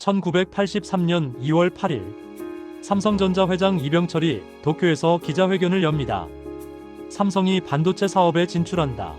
1983년 2월 8일 삼성전자 회장 이병철이 도쿄에서 기자회견을 엽니다. 삼성이 반도체 사업에 진출한다.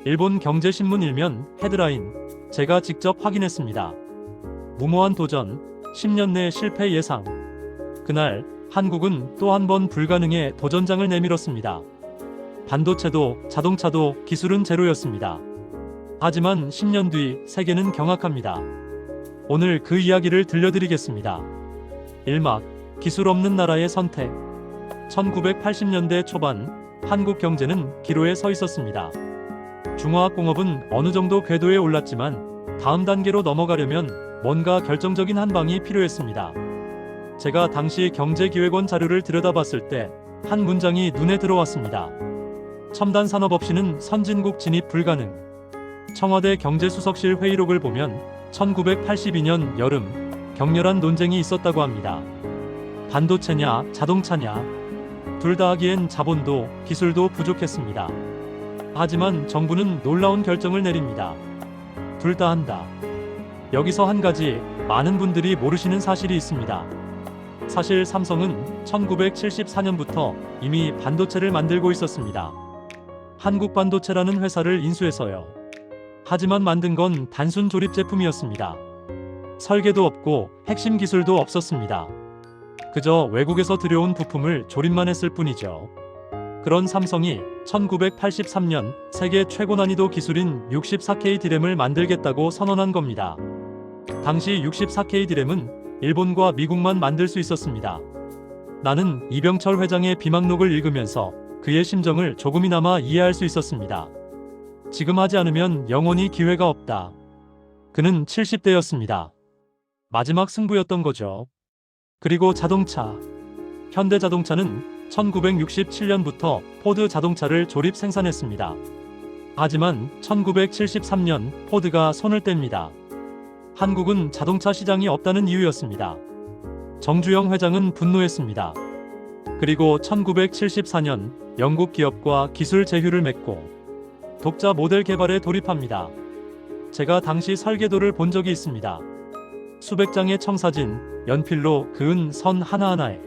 일본 경제신문 일면 헤드라인. 제가 직접 확인했습니다. 무모한 도전, 10년 내 실패 예상. 그날 한국은 또 한 번 불가능의 도전장을 내밀었습니다. 반도체도 자동차도 기술은 제로였습니다. 하지만 10년 뒤 세계는 경악합니다. 오늘 그 이야기를 들려드리겠습니다. 1막 기술 없는 나라의 선택. 1980년대 초반 한국 경제는 기로에 서 있었습니다. 중화학공업은 어느 정도 궤도에 올랐지만 다음 단계로 넘어가려면 뭔가 결정적인 한 방이 필요했습니다. 제가 당시 경제기획원 자료를 들여다봤을 때 한 문장이 눈에 들어왔습니다. 첨단 산업 없이는 선진국 진입 불가능. 청와대 경제수석실 회의록을 보면 1982년 여름 격렬한 논쟁이 있었다고 합니다. 반도체냐 자동차냐, 둘 다 하기엔 자본도 기술도 부족했습니다. 하지만 정부는 놀라운 결정을 내립니다. 둘 다 한다. 여기서 한 가지 많은 분들이 모르시는 사실이 있습니다. 사실 삼성은 1974년부터 이미 반도체를 만들고 있었습니다. 한국반도체라는 회사를 인수해서요. 하지만 만든 건 단순 조립 제품이었습니다. 설계도 없고 핵심 기술도 없었습니다. 그저 외국에서 들여온 부품을 조립만 했을 뿐이죠. 그런 삼성이 1983년 세계 최고 난이도 기술인 64K 디램을 만들겠다고 선언한 겁니다. 당시 64K 디램은 일본과 미국만 만들 수 있었습니다. 나는 이병철 회장의 비망록을 읽으면서 그의 심정을 조금이나마 이해할 수 있었습니다. 지금 하지 않으면 영원히 기회가 없다. 그는 70대였습니다. 마지막 승부였던 거죠. 그리고 자동차. 현대자동차는 1967년부터 포드 자동차를 조립 생산했습니다. 하지만 1973년 포드가 손을 뗍니다. 한국은 자동차 시장이 없다는 이유였습니다. 정주영 회장은 분노했습니다. 그리고 1974년 영국 기업과 기술 제휴를 맺고 독자 모델 개발에 돌입합니다. 제가 당시 설계도를 본 적이 있습니다. 수백 장의 청사진, 연필로 그은 선 하나하나에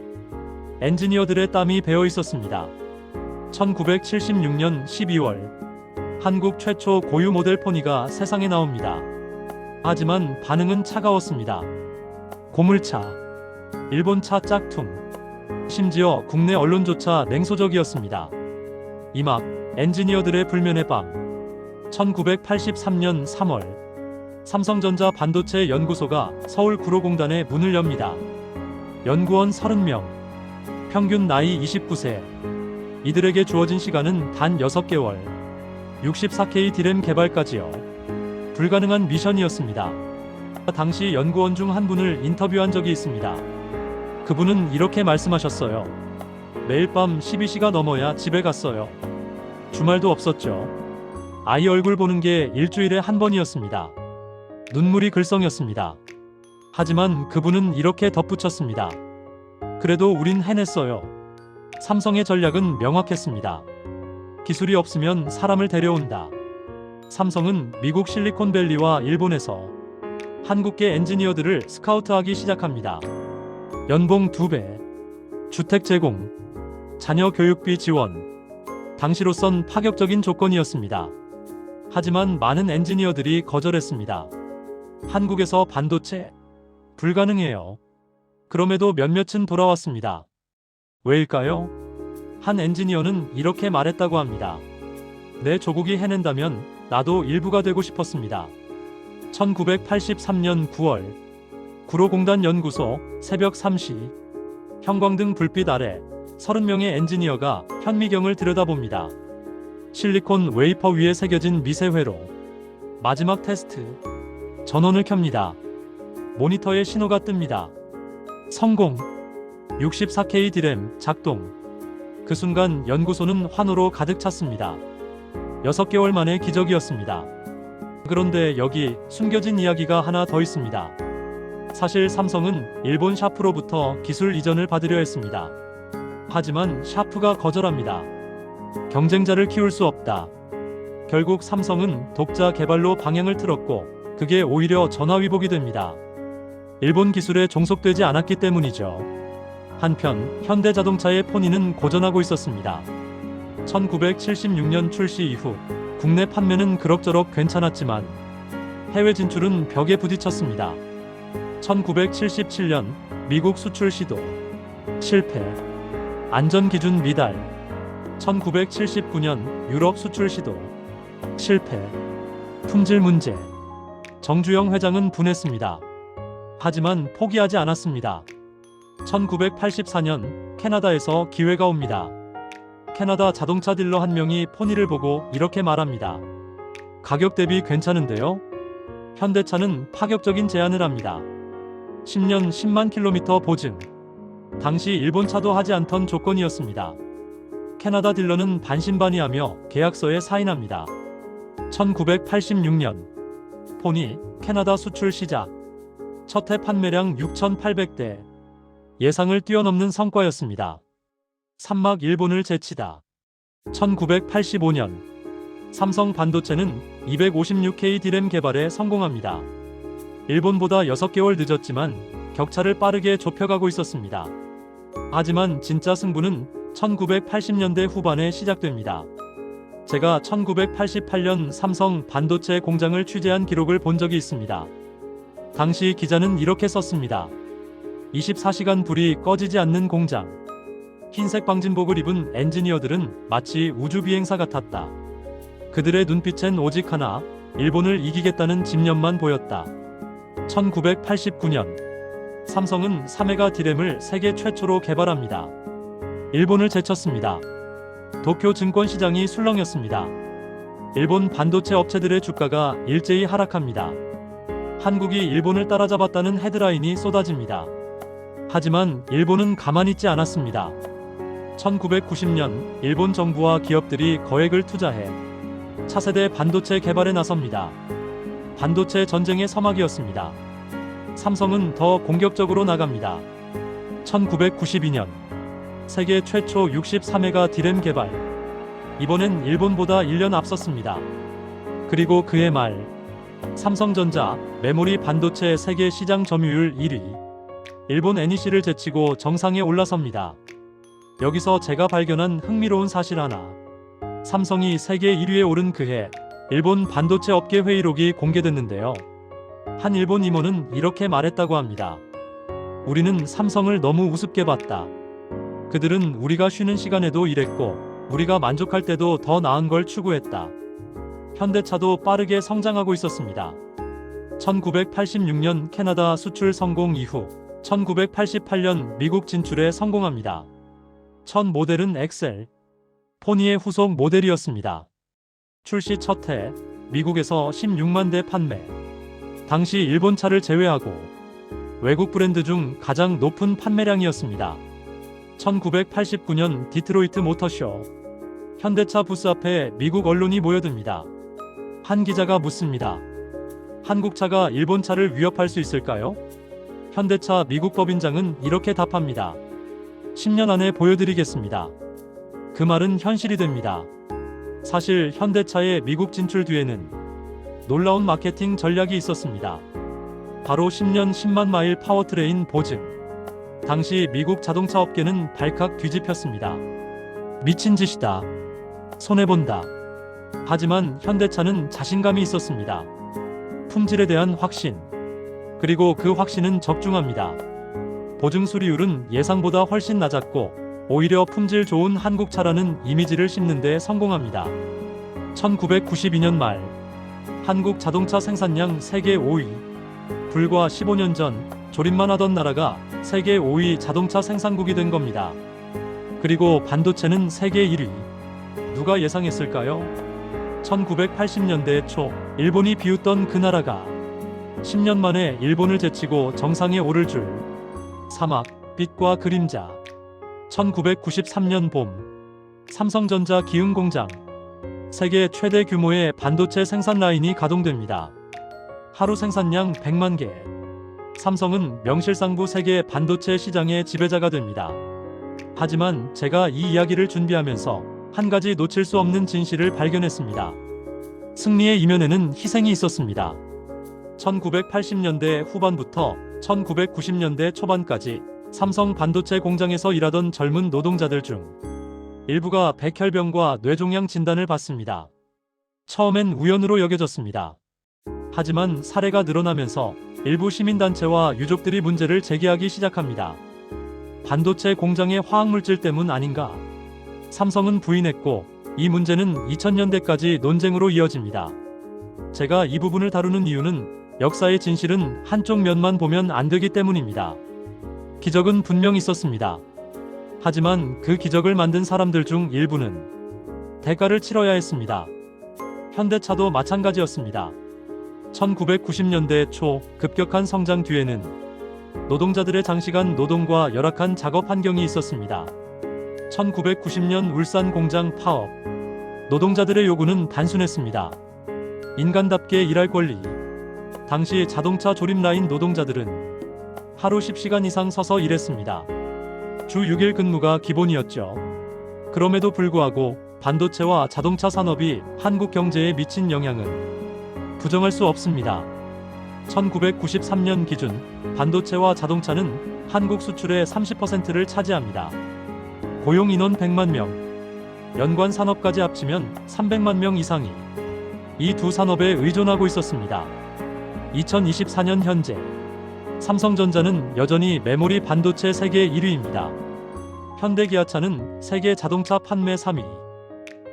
엔지니어들의 땀이 배어 있었습니다. 1976년 12월 한국 최초 고유 모델 포니가 세상에 나옵니다. 하지만 반응은 차가웠습니다. 고물차, 일본차 짝퉁, 심지어 국내 언론조차 냉소적이었습니다. 이막 엔지니어들의 불면의 밤. 1983년 3월 삼성전자 반도체 연구소가 서울 구로공단에 문을 엽니다. 연구원 30명, 평균 나이 29세. 이들에게 주어진 시간은 단 6개월. 64K 디램 개발까지요. 불가능한 미션이었습니다. 당시 연구원 중 한 분을 인터뷰한 적이 있습니다. 그분은 이렇게 말씀하셨어요. 매일 밤 12시가 넘어야 집에 갔어요. 주말도 없었죠. 아이 얼굴 보는 게 일주일에 한 번이었습니다. 눈물이 글썽였습니다. 하지만 그분은 이렇게 덧붙였습니다. 그래도 우린 해냈어요. 삼성의 전략은 명확했습니다. 기술이 없으면 사람을 데려온다. 삼성은 미국 실리콘밸리와 일본에서 한국계 엔지니어들을 스카우트하기 시작합니다. 연봉 2배, 주택 제공, 자녀 교육비 지원. 당시로선 파격적인 조건이었습니다. 하지만 많은 엔지니어들이 거절했습니다. 한국에서 반도체? 불가능해요. 그럼에도 몇몇은 돌아왔습니다. 왜일까요? 한 엔지니어는 이렇게 말했다고 합니다. 내 조국이 해낸다면 나도 일부가 되고 싶었습니다. 1983년 9월 구로공단 연구소 새벽 3시 형광등 불빛 아래 30명의 엔지니어가 현미경을 들여다봅니다. 실리콘 웨이퍼 위에 새겨진 미세회로 마지막 테스트. 전원을 켭니다. 모니터에 신호가 뜹니다. 성공. 64K 디램 작동. 그 순간 연구소는 환호로 가득 찼습니다. 6개월 만에 기적이었습니다. 그런데 여기 숨겨진 이야기가 하나 더 있습니다. 사실 삼성은 일본 샤프로부터 기술 이전을 받으려 했습니다. 하지만 샤프가 거절합니다. 경쟁자를 키울 수 없다. 결국 삼성은 독자 개발로 방향을 틀었고 그게 오히려 전화위복이 됩니다. 일본 기술에 종속되지 않았기 때문이죠. 한편 현대자동차의 포니는 고전하고 있었습니다. 1976년 출시 이후 국내 판매는 그럭저럭 괜찮았지만 해외 진출은 벽에 부딪혔습니다. 1977년 미국 수출 시도 실패, 안전기준 미달. 1979년 유럽 수출 시도 실패, 품질 문제. 정주영 회장은 분했습니다. 하지만 포기하지 않았습니다. 1984년 캐나다에서 기회가 옵니다. 캐나다 자동차 딜러 한 명이 포니를 보고 이렇게 말합니다. 가격 대비 괜찮은데요? 현대차는 파격적인 제안을 합니다. 10년 10만 킬로미터 보증. 당시 일본 차도 하지 않던 조건이었습니다. 캐나다 딜러는 반신반의하며 계약서에 사인합니다. 1986년 포니 캐나다 수출 시작. 첫 해 판매량 6,800대. 예상을 뛰어넘는 성과였습니다. 산막 일본을 제치다. 1985년 삼성 반도체는 256K D램 개발에 성공합니다. 일본보다 6개월 늦었지만 격차를 빠르게 좁혀가고 있었습니다. 하지만 진짜 승부는 1980년대 후반에 시작됩니다. 제가 1988년 삼성 반도체 공장을 취재한 기록을 본 적이 있습니다. 당시 기자는 이렇게 썼습니다. 24시간 불이 꺼지지 않는 공장. 흰색 방진복을 입은 엔지니어들은 마치 우주비행사 같았다. 그들의 눈빛엔 오직 하나, 일본을 이기겠다는 집념만 보였다. 1989년 삼성은 3메가 D램을 세계 최초로 개발합니다. 일본을 제쳤습니다. 도쿄 증권시장이 술렁였습니다. 일본 반도체 업체들의 주가가 일제히 하락합니다. 한국이 일본을 따라잡았다는 헤드라인이 쏟아집니다. 하지만 일본은 가만히 있지 않았습니다. 1990년 일본 정부와 기업들이 거액을 투자해 차세대 반도체 개발에 나섭니다. 반도체 전쟁의 서막이었습니다. 삼성은 더 공격적으로 나갑니다. 1992년 세계 최초 63메가 D램 개발. 이번엔 일본보다 1년 앞섰습니다. 그리고 그해 말 삼성전자 메모리 반도체 세계 시장 점유율 1위. 일본 NEC를 제치고 정상에 올라섭니다. 여기서 제가 발견한 흥미로운 사실 하나. 삼성이 세계 1위에 오른 그해 일본 반도체 업계 회의록이 공개됐는데요. 한 일본 임원은 이렇게 말했다고 합니다. 우리는 삼성을 너무 우습게 봤다. 그들은 우리가 쉬는 시간에도 일했고 우리가 만족할 때도 더 나은 걸 추구했다. 현대차도 빠르게 성장하고 있었습니다. 1986년 캐나다 수출 성공 이후 1988년 미국 진출에 성공합니다. 첫 모델은 엑셀, 포니의 후속 모델이었습니다. 출시 첫 해 미국에서 16만 대 판매. 당시 일본 차를 제외하고 외국 브랜드 중 가장 높은 판매량이었습니다. 1989년 디트로이트 모터쇼. 현대차 부스 앞에 미국 언론이 모여듭니다. 한 기자가 묻습니다. 한국 차가 일본 차를 위협할 수 있을까요? 현대차 미국 법인장은 이렇게 답합니다. 10년 안에 보여드리겠습니다. 그 말은 현실이 됩니다. 사실 현대차의 미국 진출 뒤에는 놀라운 마케팅 전략이 있었습니다. 바로 10년 10만 마일 파워트레인 보증. 당시 미국 자동차 업계는 발칵 뒤집혔습니다. 미친 짓이다. 손해본다. 하지만 현대차는 자신감이 있었습니다. 품질에 대한 확신. 그리고 그 확신은 적중합니다. 보증 수리율은 예상보다 훨씬 낮았고 오히려 품질 좋은 한국차라는 이미지를 심는 데 성공합니다. 1992년 말 한국 자동차 생산량 세계 5위. 불과 15년 전 조립만 하던 나라가 세계 5위 자동차 생산국이 된 겁니다. 그리고 반도체는 세계 1위. 누가 예상했을까요? 1980년대 초 일본이 비웃던 그 나라가 10년 만에 일본을 제치고 정상에 오를 줄. 사막, 빛과 그림자. 1993년 봄 삼성전자 기흥공장. 세계 최대 규모의 반도체 생산 라인이 가동됩니다. 하루 생산량 100만 개. 삼성은 명실상부 세계 반도체 시장의 지배자가 됩니다. 하지만 제가 이 이야기를 준비하면서 한 가지 놓칠 수 없는 진실을 발견했습니다. 승리의 이면에는 희생이 있었습니다. 1980년대 후반부터 1990년대 초반까지 삼성 반도체 공장에서 일하던 젊은 노동자들 중 일부가 백혈병과 뇌종양 진단을 받습니다. 처음엔 우연으로 여겨졌습니다. 하지만 사례가 늘어나면서 일부 시민단체와 유족들이 문제를 제기하기 시작합니다. 반도체 공장의 화학물질 때문 아닌가? 삼성은 부인했고 이 문제는 2000년대까지 논쟁으로 이어집니다. 제가 이 부분을 다루는 이유는 역사의 진실은 한쪽 면만 보면 안 되기 때문입니다. 기적은 분명 있었습니다. 하지만 그 기적을 만든 사람들 중 일부는 대가를 치러야 했습니다. 현대차도 마찬가지였습니다. 1990년대 초 급격한 성장 뒤에는 노동자들의 장시간 노동과 열악한 작업 환경이 있었습니다. 1990년 울산 공장 파업. 노동자들의 요구는 단순했습니다. 인간답게 일할 권리. 당시 자동차 조립 라인 노동자들은 하루 10시간 이상 서서 일했습니다. 주 6일 근무가 기본이었죠. 그럼에도 불구하고 반도체와 자동차 산업이 한국 경제에 미친 영향은 부정할 수 없습니다. 1993년 기준 반도체와 자동차는 한국 수출의 30%를 차지합니다. 고용 인원 100만 명, 연관 산업까지 합치면 300만 명 이상이 이 두 산업에 의존하고 있었습니다. 2024년 현재 삼성전자는 여전히 메모리 반도체 세계 1위입니다. 현대기아차는 세계 자동차 판매 3위.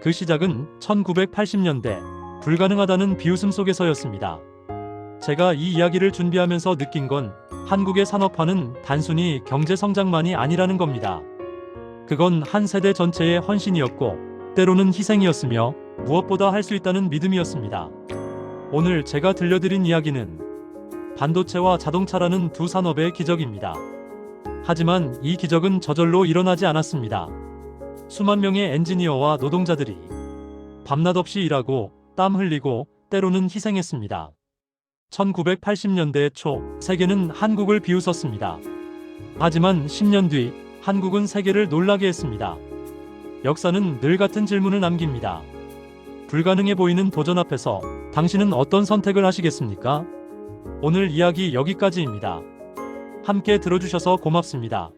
그 시작은 1980년대 불가능하다는 비웃음 속에서였습니다. 제가 이 이야기를 준비하면서 느낀 건 한국의 산업화는 단순히 경제 성장만이 아니라는 겁니다. 그건 한 세대 전체의 헌신이었고 때로는 희생이었으며 무엇보다 할 수 있다는 믿음이었습니다. 오늘 제가 들려드린 이야기는 반도체와 자동차라는 두 산업의 기적입니다. 하지만 이 기적은 저절로 일어나지 않았습니다. 수만 명의 엔지니어와 노동자들이 밤낮 없이 일하고 땀 흘리고 때로는 희생했습니다. 1980년대 초 세계는 한국을 비웃었습니다. 하지만 10년 뒤 한국은 세계를 놀라게 했습니다. 역사는 늘 같은 질문을 남깁니다. 불가능해 보이는 도전 앞에서 당신은 어떤 선택을 하시겠습니까? 오늘 이야기 여기까지입니다. 함께 들어주셔서 고맙습니다.